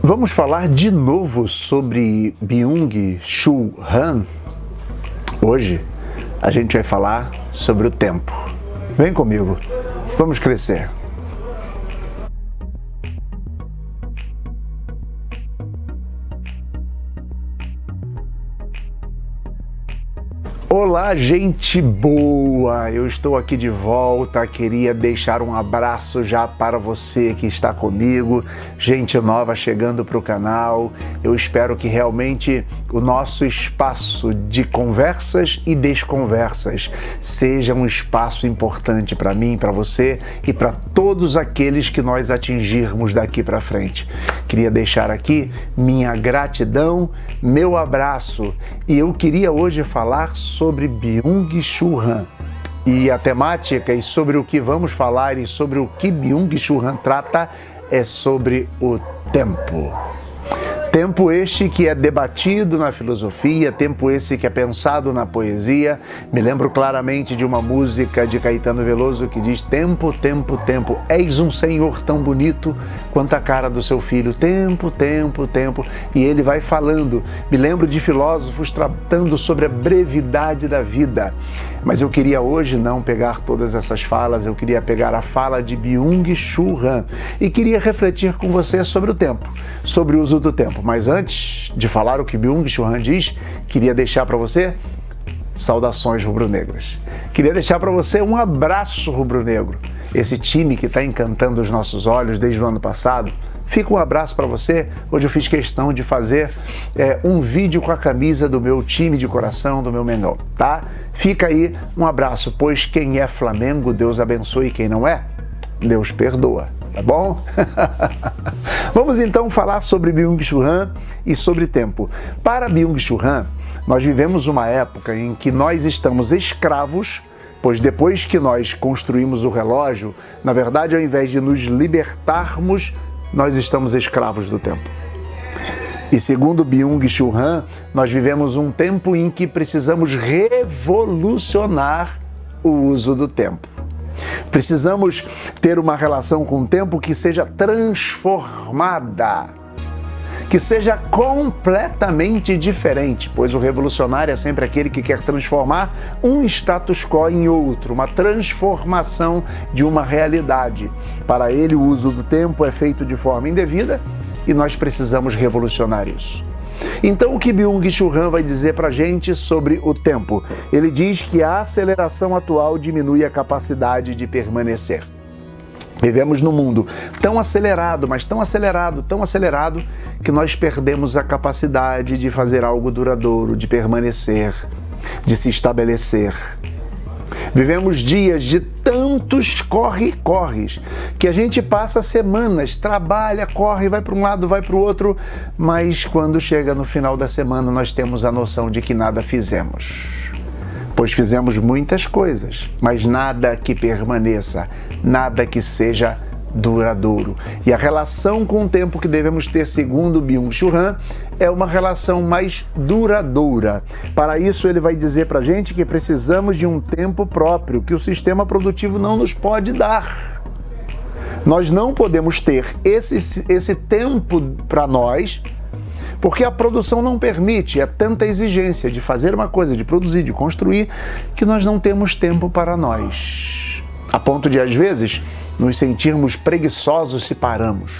Vamos falar de novo sobre Byung-Chul Han? Hoje a gente vai falar sobre o tempo. Vem comigo, vamos crescer. Olá, gente boa! Eu estou aqui de volta, queria deixar um abraço já para você que está comigo, gente nova chegando para o canal. Eu espero que realmente o nosso espaço de conversas e desconversas seja um espaço importante para mim, para você e para todos aqueles que nós atingirmos daqui para frente. Queria deixar aqui minha gratidão, meu abraço, e eu queria hoje falar sobre Byung-Chul Han. E a temática e sobre o que vamos falar e sobre o que Byung-Chul Han trata é sobre o tempo. Tempo este que é debatido na filosofia, tempo esse que é pensado na poesia. Me lembro claramente de uma música de Caetano Veloso que diz: tempo, tempo, tempo, és um senhor tão bonito quanto a cara do seu filho. Tempo, tempo, tempo. E ele vai falando. Me lembro de filósofos tratando sobre a brevidade da vida. Mas eu queria hoje não pegar todas essas falas, eu queria pegar a fala de Byung-Chul Han e queria refletir com você sobre o tempo, sobre o uso do tempo. Mas antes de falar o que Byung-Chul Han diz, queria deixar para você saudações rubro-negras. Queria deixar para você um abraço rubro-negro. Esse time que está encantando os nossos olhos desde o ano passado. Fica um abraço para você. Hoje eu fiz questão de fazer um vídeo com a camisa do meu time de coração, do meu Mengão, tá? Fica aí um abraço, pois quem é Flamengo, Deus abençoe, e quem não é, Deus perdoa, tá bom? Vamos então falar sobre Byung-Chul Han e sobre tempo. Para Byung-Chul Han, nós vivemos uma época em que nós estamos escravos, pois depois que nós construímos o relógio, na verdade, ao invés de nos libertarmos, nós estamos escravos do tempo. E segundo Byung-Chul Han, nós vivemos um tempo em que precisamos revolucionar o uso do tempo. Precisamos ter uma relação com o tempo que seja transformada, que seja completamente diferente, pois o revolucionário é sempre aquele que quer transformar um status quo em outro, uma transformação de uma realidade. Para ele, o uso do tempo é feito de forma indevida e nós precisamos revolucionar isso. Então, o que Byung-Chul Han vai dizer para a gente sobre o tempo? Ele diz que a aceleração atual diminui a capacidade de permanecer. Vivemos num mundo tão acelerado, mas tão acelerado, que nós perdemos a capacidade de fazer algo duradouro, de permanecer, de se estabelecer. Vivemos dias de tantos corre-corres, que a gente passa semanas, trabalha, corre, vai para um lado, vai para o outro, mas quando chega no final da semana nós temos a noção de que nada fizemos. Pois fizemos muitas coisas, mas nada que permaneça, nada que seja duradouro. E a relação com o tempo que devemos ter, segundo Byung-Chul Han, é uma relação mais duradoura. Para isso, ele vai dizer para a gente que precisamos de um tempo próprio, que o sistema produtivo não nos pode dar. Nós não podemos ter esse tempo para nós, porque a produção não permite, é tanta exigência de fazer uma coisa, de produzir, de construir, que nós não temos tempo para nós. A ponto de, às vezes, nos sentirmos preguiçosos se paramos.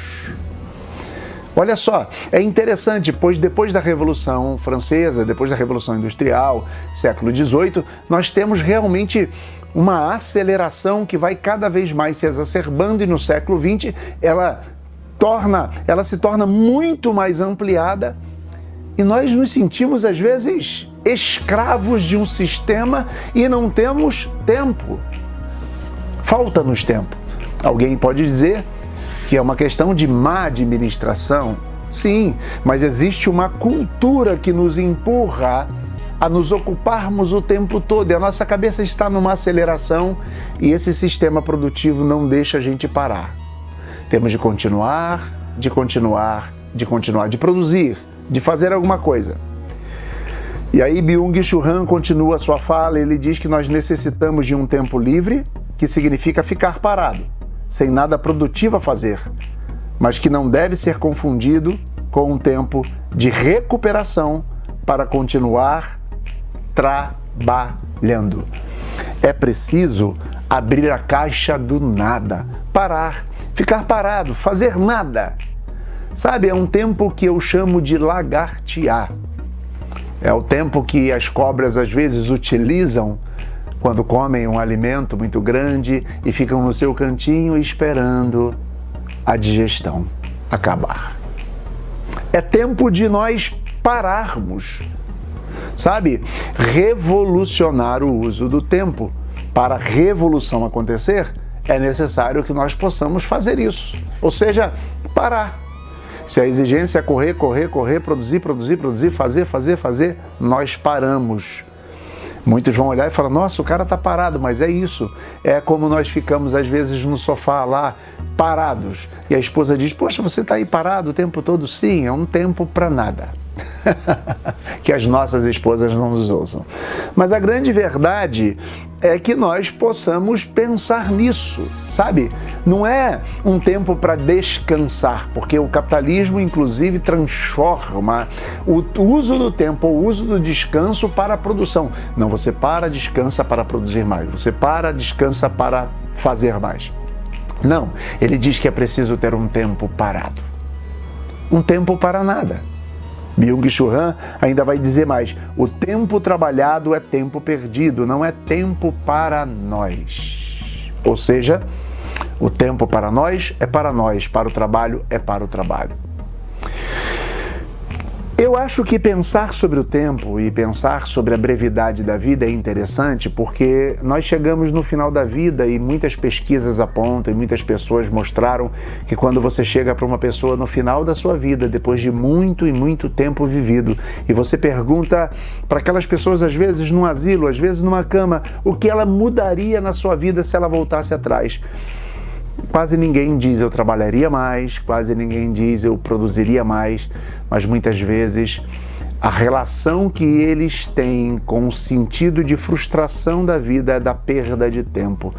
Olha só, é interessante, pois depois da Revolução Francesa, depois da Revolução Industrial, século XVIII, nós temos realmente uma aceleração que vai cada vez mais se exacerbando e no século XX ela se torna muito mais ampliada e nós nos sentimos, às vezes, escravos de um sistema e não temos tempo. Falta-nos tempo. Alguém pode dizer que é uma questão de má administração. Sim, mas existe uma cultura que nos empurra a nos ocuparmos o tempo todo e a nossa cabeça está numa aceleração e esse sistema produtivo não deixa a gente parar. Temos de continuar, de produzir, de fazer alguma coisa. E aí Byung-Chul Han continua a sua fala, ele diz que nós necessitamos de um tempo livre, que significa ficar parado, sem nada produtivo a fazer, mas que não deve ser confundido com um tempo de recuperação para continuar trabalhando. É preciso abrir a caixa do nada, parar, ficar parado, fazer nada. Sabe, é um tempo que eu chamo de lagartear. É o tempo que as cobras às vezes utilizam quando comem um alimento muito grande e ficam no seu cantinho esperando a digestão acabar. É tempo de nós pararmos, sabe? Revolucionar o uso do tempo. Para a revolução acontecer, é necessário que nós possamos fazer isso. Ou seja, parar. Se a exigência é correr, produzir, fazer, nós paramos. Muitos vão olhar e falar, nossa, o cara está parado, mas é isso. É como nós ficamos às vezes no sofá lá, parados. E a esposa diz, poxa, você está aí parado o tempo todo? Sim, é um tempo para nada. Que as nossas esposas não nos ouçam. Mas a grande verdade é que nós possamos pensar nisso, sabe? Não é um tempo para descansar, porque o capitalismo, inclusive, transforma o uso do tempo, o uso do descanso para a produção. Não, você para, descansa para produzir mais. Você para, descansa para fazer mais. Não, ele diz que é preciso ter um tempo parado. Um tempo para nada. Byung-Chul Han ainda vai dizer mais, o tempo trabalhado é tempo perdido, não é tempo para nós. Ou seja, o tempo para nós, para o trabalho é para o trabalho. Eu acho que pensar sobre o tempo e pensar sobre a brevidade da vida é interessante porque nós chegamos no final da vida e muitas pesquisas apontam e muitas pessoas mostraram que quando você chega para uma pessoa no final da sua vida, depois de muito e muito tempo vivido, e você pergunta para aquelas pessoas, às vezes num asilo, às vezes numa cama, o que ela mudaria na sua vida se ela voltasse atrás. Quase ninguém diz eu trabalharia mais, quase ninguém diz eu produziria mais, mas muitas vezes a relação que eles têm com o sentido de frustração da vida é da perda de tempo.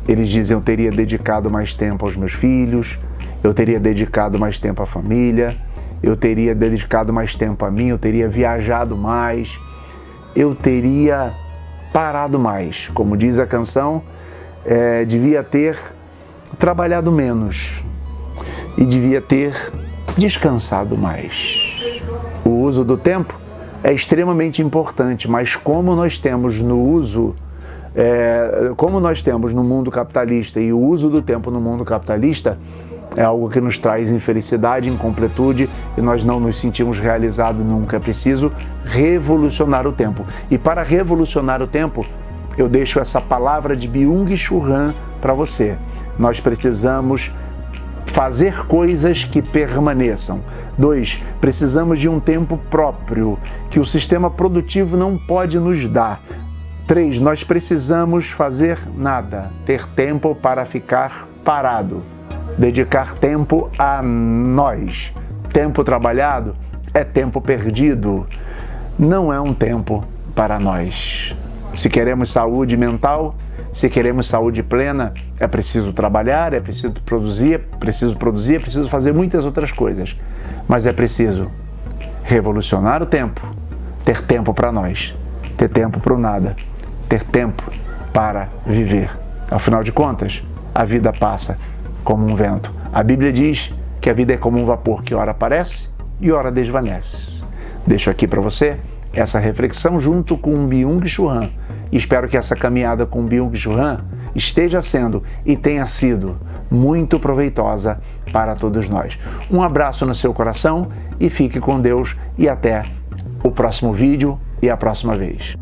Eles dizem eu teria dedicado mais tempo aos meus filhos, eu teria dedicado mais tempo à família, eu teria dedicado mais tempo a mim, eu teria viajado mais, eu teria parado mais. Como diz a canção, devia ter trabalhado menos e devia ter descansado mais. O uso do tempo é extremamente importante, mas como nós temos no mundo capitalista e o uso do tempo no mundo capitalista é algo que nos traz infelicidade, incompletude e nós não nos sentimos realizados nunca. É preciso revolucionar o tempo. E para revolucionar o tempo, eu deixo essa palavra de Byung-Chul Han para você. Nós precisamos fazer coisas que permaneçam. 2, precisamos de um tempo próprio, que o sistema produtivo não pode nos dar. 3, nós precisamos fazer nada, ter tempo para ficar parado, dedicar tempo a nós. Tempo trabalhado é tempo perdido, não é um tempo para nós. Se queremos saúde mental, se queremos saúde plena, é preciso trabalhar, é preciso produzir, é preciso fazer muitas outras coisas. Mas é preciso revolucionar o tempo, ter tempo para nós, ter tempo para o nada, ter tempo para viver. Afinal de contas, a vida passa como um vento. A Bíblia diz que a vida é como um vapor que ora aparece e ora desvanece. Deixo aqui para você essa reflexão junto com Byung-Chul Han. E espero que essa caminhada com Byung-Chul Han esteja sendo e tenha sido muito proveitosa para todos nós. Um abraço no seu coração e fique com Deus e até o próximo vídeo e a próxima vez.